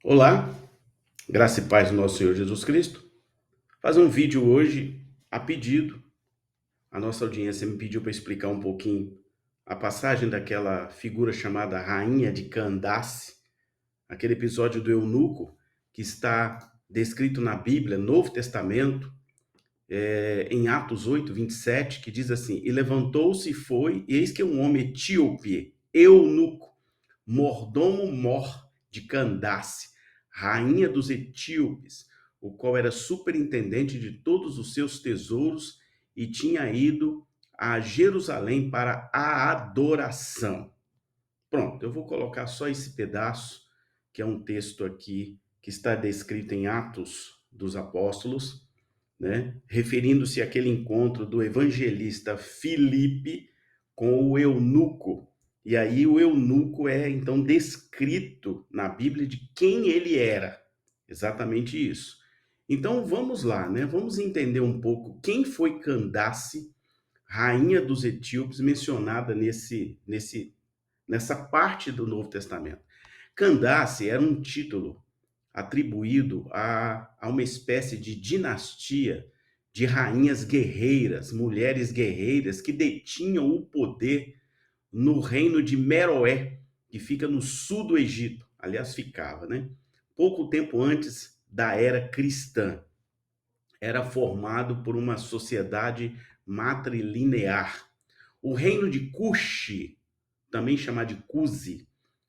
Olá, graça e paz do nosso Senhor Jesus Cristo. Fazer um vídeo hoje a pedido. A nossa audiência me pediu para explicar um pouquinho a passagem daquela figura chamada Rainha de Candace, aquele episódio do eunuco que está descrito na Bíblia, Novo Testamento, em Atos 8:27, que diz assim: E levantou-se e foi, e eis que um homem etíope, eunuco, mordomo mor de Candace, rainha dos etíopes, o qual era superintendente de todos os seus tesouros e tinha ido a Jerusalém para a adoração. Pronto, eu vou colocar só esse pedaço, que é um texto aqui que está descrito em Atos dos Apóstolos, né? Referindo-se àquele encontro do evangelista Filipe com o eunuco. E aí o eunuco é então descrito na Bíblia de quem ele era. Exatamente isso. Então vamos lá, né? Vamos entender um pouco quem foi Candace, rainha dos etíopes, mencionada nessa parte do Novo Testamento. Candace era um título atribuído a uma espécie de dinastia de rainhas guerreiras, mulheres guerreiras que detinham o poder no reino de Meroé, que fica no sul do Egito. Aliás, ficava, né? Pouco tempo antes da era cristã. Era formado por uma sociedade matrilinear. O reino de Cuxi, também chamado de Cusi,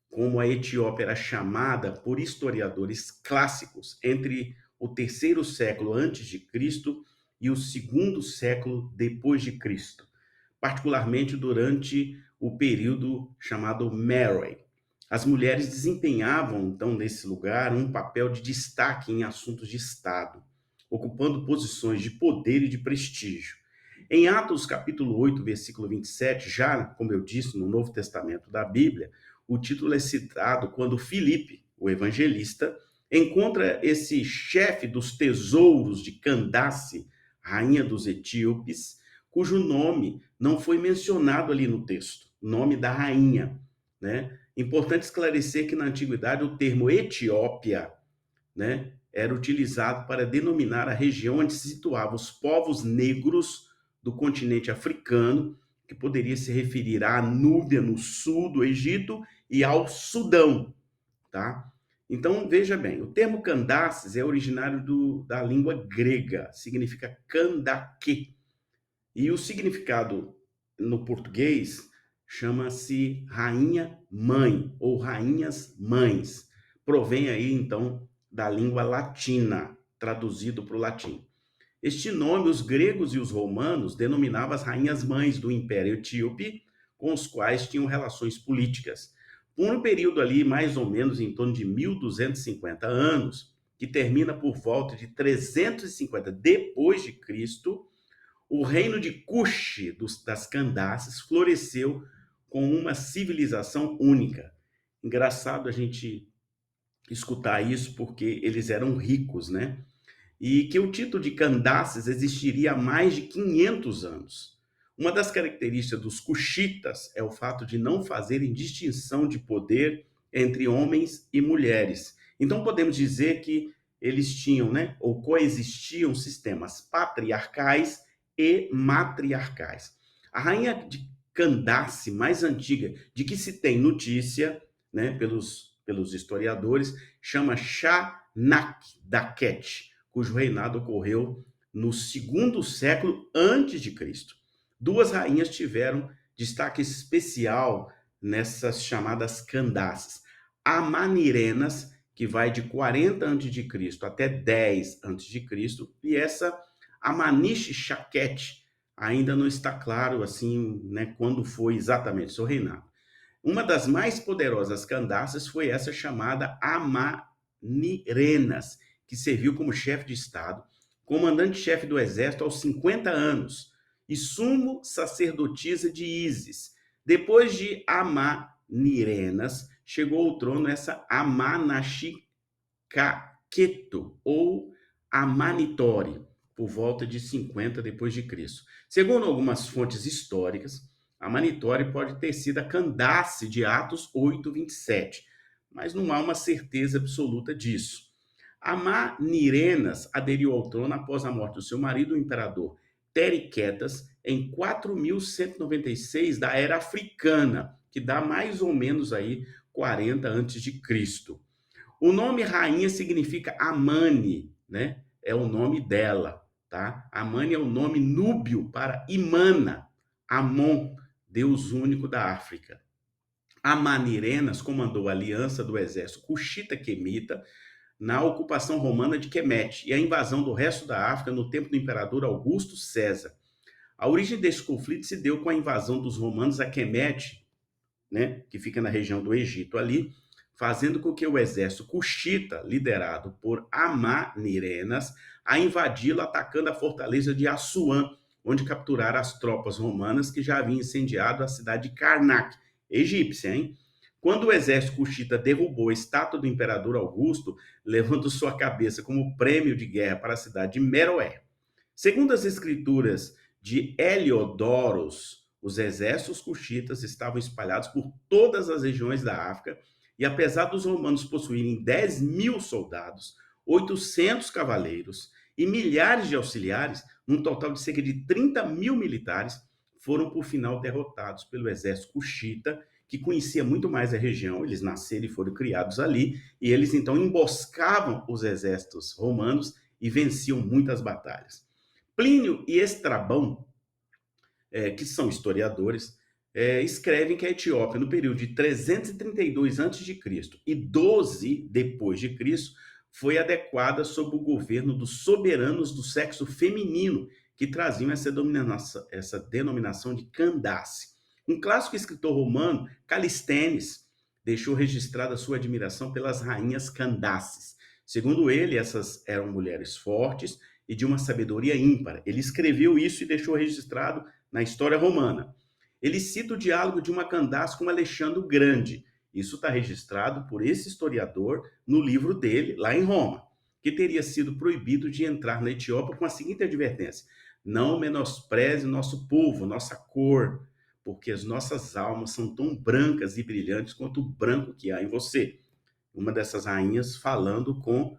como a Etiópia era chamada por historiadores clássicos entre o terceiro século antes de Cristo e o segundo século depois de Cristo, particularmente durante o período chamado Meroe. As mulheres desempenhavam, então, nesse lugar, um papel de destaque em assuntos de Estado, ocupando posições de poder e de prestígio. Em Atos capítulo 8, versículo 27, já, como eu disse, no Novo Testamento da Bíblia, o título é citado quando Filipe, o evangelista, encontra esse chefe dos tesouros de Candace, rainha dos etíopes, cujo nome não foi mencionado ali no texto, nome da rainha, né? Importante esclarecer que na antiguidade o termo Etiópia, né, era utilizado para denominar a região onde se situavam os povos negros do continente africano, que poderia se referir à Núbia no sul do Egito e ao Sudão, tá? Então, veja bem, o termo Candaces é originário da língua grega, significa Kandake, e o significado no português chama-se rainha mãe ou rainhas mães. Provém aí então da língua latina, traduzido para o latim. Este nome, os gregos e os romanos denominavam as rainhas mães do Império Etíope, com os quais tinham relações políticas. Por um período ali, mais ou menos em torno de 1250 anos, que termina por volta de 350 depois de Cristo, o reino de Cuxi, das Candaces, floresceu com uma civilização única. Engraçado a gente escutar isso porque eles eram ricos, né? E que o título de Candaces existiria há mais de 500 anos. Uma das características dos cuxitas é o fato de não fazerem distinção de poder entre homens e mulheres. Então podemos dizer que eles tinham, né, ou coexistiam sistemas patriarcais e matriarcais. A rainha de Candace mais antiga de que se tem notícia, né, pelos historiadores, chama Daket, cujo reinado ocorreu no segundo século antes de Cristo. Duas rainhas tiveram destaque especial nessas chamadas Candaces. Amanirenas, que vai de 40 antes de Cristo até 10 antes de Cristo, e essa Amanish Shaket, ainda não está claro assim, né, quando foi exatamente seu reinado. Uma das mais poderosas Candaces foi essa chamada Amanirenas, que serviu como chefe de Estado, comandante-chefe do exército aos 50 anos e sumo sacerdotisa de Ísis. Depois de Amanirenas, chegou ao trono essa Amanashikaketo, ou Amanitori, por volta de 50 depois de Cristo. Segundo algumas fontes históricas, a Manitória pode ter sido a Candace de Atos 8:27, mas não há uma certeza absoluta disso. Amanirenas aderiu ao trono após a morte do seu marido, o imperador Teriquetas, em 4196 da era africana, que dá mais ou menos aí 40 antes de Cristo. O nome rainha significa Amane, né? É o nome dela, tá? Amane é o nome núbio para Imana, Amon, Deus único da África. Amanirenas comandou a aliança do exército cuxita-quemita na ocupação romana de Quemete e a invasão do resto da África no tempo do imperador Augusto César. A origem desse conflito se deu com a invasão dos romanos a Quemete, né, que fica na região do Egito ali, fazendo com que o exército cuxita, liderado por Amanirenas, a invadi-lo atacando a fortaleza de Assuã, onde capturaram as tropas romanas que já haviam incendiado a cidade de Karnak, egípcia, hein? Quando o exército cuxita derrubou a estátua do imperador Augusto, levando sua cabeça como prêmio de guerra para a cidade de Meroé. Segundo as escrituras de Heliodoros, os exércitos cuxitas estavam espalhados por todas as regiões da África e apesar dos romanos possuírem 10.000 soldados, 800 cavaleiros e milhares de auxiliares, num total de cerca de 30.000 militares, foram por final derrotados pelo exército cuxita, que conhecia muito mais a região, eles nasceram e foram criados ali, e eles então emboscavam os exércitos romanos e venciam muitas batalhas. Plínio e Estrabão, que são historiadores, escrevem que a Etiópia, no período de 332 a.C. e 12 depois de Cristo, foi adequada sob o governo dos soberanos do sexo feminino, que traziam essa denominação de Candace. Um clássico escritor romano, Calistênes, deixou registrada sua admiração pelas rainhas Candaces. Segundo ele, essas eram mulheres fortes e de uma sabedoria ímpar. Ele escreveu isso e deixou registrado na história romana. Ele cita o diálogo de uma Candace com Alexandre o Grande. Isso está registrado por esse historiador no livro dele, lá em Roma, que teria sido proibido de entrar na Etiópia com a seguinte advertência: não menospreze nosso povo, nossa cor, porque as nossas almas são tão brancas e brilhantes quanto o branco que há em você. Uma dessas rainhas falando com,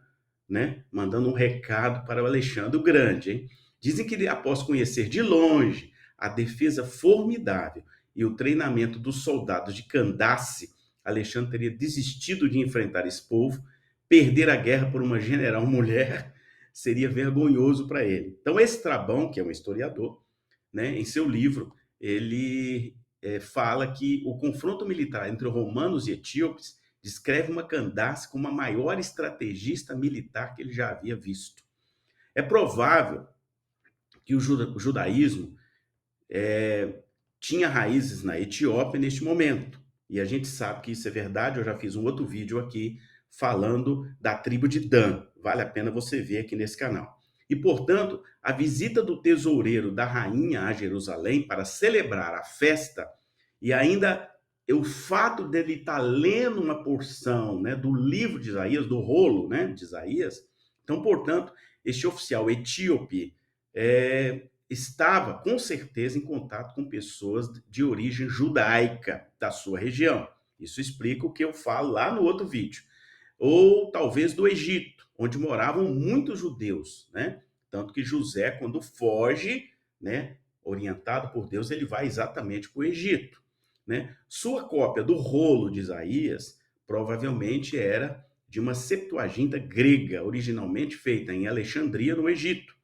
né, mandando um recado para o Alexandre o Grande, hein? Dizem que após conhecer de longe a defesa formidável e o treinamento dos soldados de Candace, Alexandre teria desistido de enfrentar esse povo. Perder a guerra por uma general mulher seria vergonhoso para ele. Então, Estrabão, que é um historiador, né, em seu livro, ele fala que o confronto militar entre romanos e etíopes descreve uma Candace como a maior estrategista militar que ele já havia visto. É provável que o judaísmo tinha raízes na Etiópia neste momento. E a gente sabe que isso é verdade. Eu já fiz um outro vídeo aqui falando da tribo de Dan. Vale a pena você ver aqui nesse canal. E, portanto, a visita do tesoureiro da rainha a Jerusalém para celebrar a festa e ainda o fato dele estar lendo uma porção, né, do livro de Isaías, do rolo, né, de Isaías. Então, portanto, este oficial etíope estava, com certeza, em contato com pessoas de origem judaica da sua região. Isso explica o que eu falo lá no outro vídeo. Ou talvez do Egito, onde moravam muitos judeus, né? Tanto que José, quando foge, né, orientado por Deus, ele vai exatamente para o Egito, né? Sua cópia do rolo de Isaías provavelmente era de uma Septuaginta grega, originalmente feita em Alexandria, no Egito.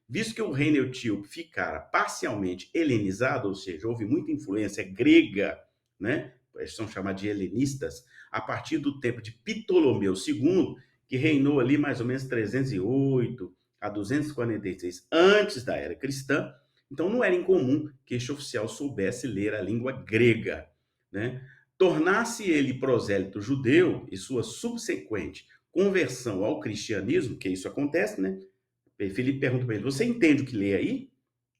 Visto que o reino etíope ficara parcialmente helenizado, ou seja, houve muita influência grega, né? Eles são chamados de helenistas, a partir do tempo de Ptolomeu II, que reinou ali mais ou menos 308 a 246 antes da era cristã. Então não era incomum que este oficial soubesse ler a língua grega, né? Tornar-se ele prosélito judeu e sua subsequente conversão ao cristianismo, que isso acontece, né? Felipe pergunta para ele: você entende o que lê aí?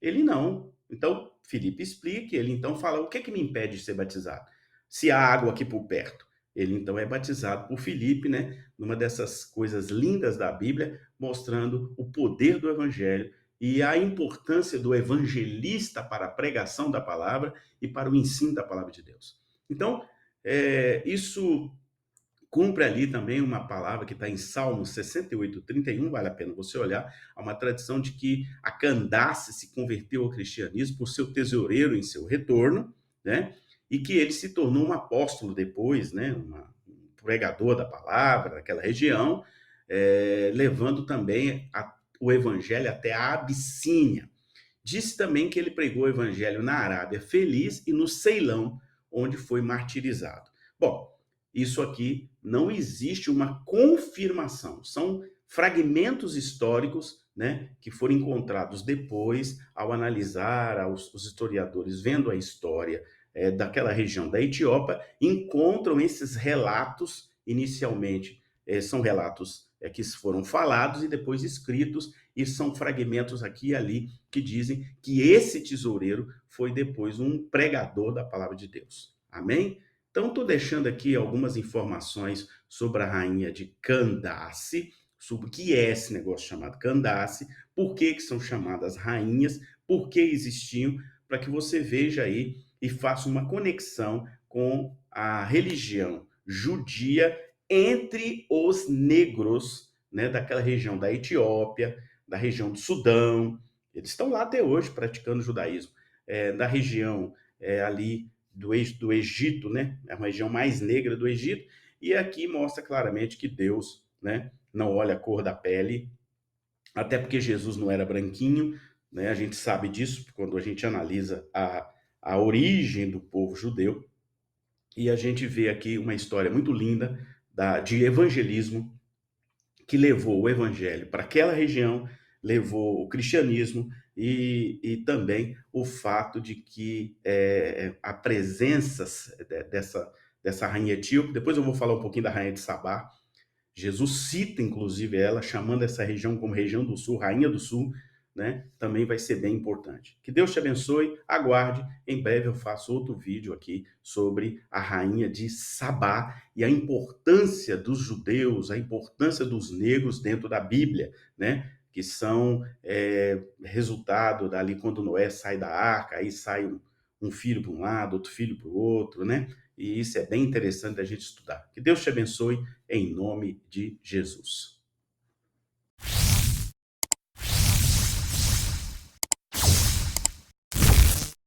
Ele não. Então, Felipe explica, ele então fala: o que que me impede de ser batizado? Se há água aqui por perto. Ele então é batizado por Felipe, né? Numa dessas coisas lindas da Bíblia, mostrando o poder do evangelho e a importância do evangelista para a pregação da palavra e para o ensino da palavra de Deus. Então, isso cumpre ali também uma palavra que está em Salmos 68:31, vale a pena você olhar, há uma tradição de que a Candace se converteu ao cristianismo por seu tesoureiro em seu retorno, né? E que ele se tornou um apóstolo depois, né? Um pregador da palavra daquela região, levando também o evangelho até a Abissínia. Disse também que ele pregou o evangelho na Arábia Feliz e no Ceilão, onde foi martirizado. Bom, isso aqui não existe uma confirmação, são fragmentos históricos, né, que foram encontrados depois, ao analisar, os historiadores vendo a história daquela região da Etiópia, encontram esses relatos, inicialmente, são relatos que foram falados e depois escritos, e são fragmentos aqui e ali que dizem que esse tesoureiro foi depois um pregador da palavra de Deus. Amém? Então, estou deixando aqui algumas informações sobre a rainha de Candace, sobre o que é esse negócio chamado Candace, por que são chamadas rainhas, por que existiam, para que você veja aí e faça uma conexão com a religião judia entre os negros, né, daquela região da Etiópia, da região do Sudão, eles estão lá até hoje praticando judaísmo, da região ali do Egito, né, é uma região mais negra do Egito, e aqui mostra claramente que Deus, né, não olha a cor da pele, até porque Jesus não era branquinho, né, a gente sabe disso quando a gente analisa a origem do povo judeu, e a gente vê aqui uma história muito linda de evangelismo, que levou o evangelho para aquela região, levou o cristianismo e também o fato de que a presença dessa rainha etíope, depois eu vou falar um pouquinho da rainha de Sabá, Jesus cita, inclusive, ela, chamando essa região como região do sul, rainha do sul, né? Também vai ser bem importante. Que Deus te abençoe, aguarde. Em breve eu faço outro vídeo aqui sobre a rainha de Sabá e a importância dos judeus, a importância dos negros dentro da Bíblia, né? Que são resultado dali quando Noé sai da arca, aí sai um filho para um lado, outro filho para o outro, né? E isso é bem interessante da gente estudar. Que Deus te abençoe em nome de Jesus.